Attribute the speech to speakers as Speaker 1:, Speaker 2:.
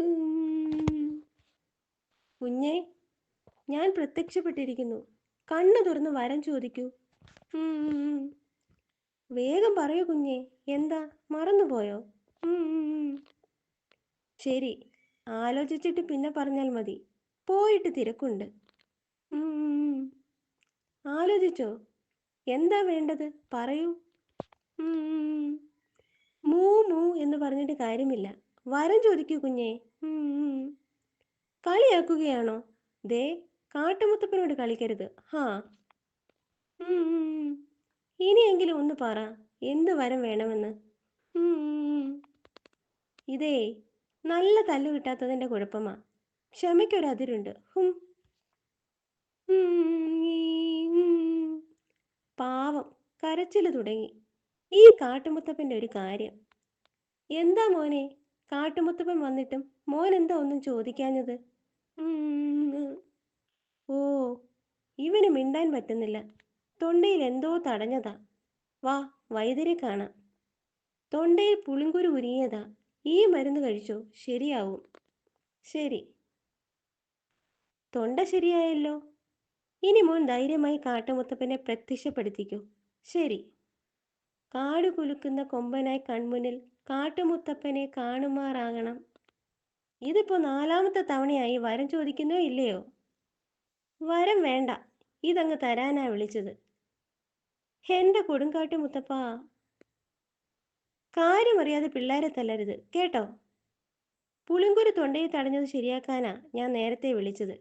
Speaker 1: ഉം. കുഞ്ഞേ, ഞാൻ പ്രത്യക്ഷപ്പെട്ടിരിക്കുന്നു. കണ്ണു തുറന്ന് വരം ചോദിക്കൂ. ഉം. വേഗം പറയൂ കുഞ്ഞേ, എന്താ മറന്നുപോയോ? ഉം. ശരി, ആലോചിച്ചിട്ട് പിന്നെ പറഞ്ഞാൽ മതി. പോയിട്ട് തിരക്കുണ്ട്. ഉം. ആലോചിച്ചോ? എന്താ വേണ്ടത്? പറയൂ. ഉം. മൂ മൂ എന്ന് പറഞ്ഞിട്ട് കാര്യമില്ല. വരം ചോദിക്കൂ കുഞ്ഞേ. ഉം. കളിയാക്കുകയാണോ? ദേ, കാട്ടുമുത്തപ്പനോട് കളിക്കരുത്. ഹാ. ഉം. ഇനിയെങ്കിലും ഒന്ന് പറ, എന്ത് വരം വേണമെന്ന്. ഉം. ഇതേ, നല്ല തല്ലു കിട്ടാത്തതിൻ്റെ കുഴപ്പമാ. ക്ഷമയ്ക്കൊരതിരുണ്ട്. ഹും. ഉം. പാവം, കരച്ചിൽ തുടങ്ങി. ഈ കാട്ടുമുത്തപ്പൻ്റെ ഒരു കാര്യം. എന്താ മോനെ, കാട്ടുമുത്തപ്പൻ വന്നിട്ടും മോൻ എന്താ ഒന്നും ചോദിക്കാഞ്ഞത്? ഉം. ഓ, ഇവന് മിണ്ടാൻ പറ്റുന്നില്ല. തൊണ്ടയിൽ എന്തോ തടഞ്ഞതാ. വാ, വൈദ്യരെ കാണാം. തൊണ്ടയിൽ പുളിങ്കുരു ഉരിയതാ. ഈ മരുന്ന് കഴിച്ചോ, ശരിയാവും. ശരി, തൊണ്ട ശരിയായല്ലോ. ഇനി മോൻ ധൈര്യമായി കാട്ടുമുത്തപ്പനെ പ്രത്യക്ഷപ്പെടുത്തിക്കൂ. ശരി. കാട് കുലുക്കുന്ന കൊമ്പനായി കൺമുന്നിൽ കാട്ടുമുത്തപ്പനെ കാണുമാറാകണം. ഇതിപ്പോ 4ാമത്തെ തവണയായി വരം ചോദിക്കുന്നോ ഇല്ലയോ? വരം വേണ്ട, ഇതങ്ങ് തരാനാ വിളിച്ചത്. എന്റെ കൊടുങ്കാട്ടു മുത്തപ്പാ, കാര്യമറിയാതെ പിള്ളേരെ തല്ലരുത് കേട്ടോ. പുളിങ്കുരു തൊണ്ടയിൽ തടഞ്ഞത് ശരിയാക്കാനാ ഞാൻ നേരത്തെ വിളിച്ചത്.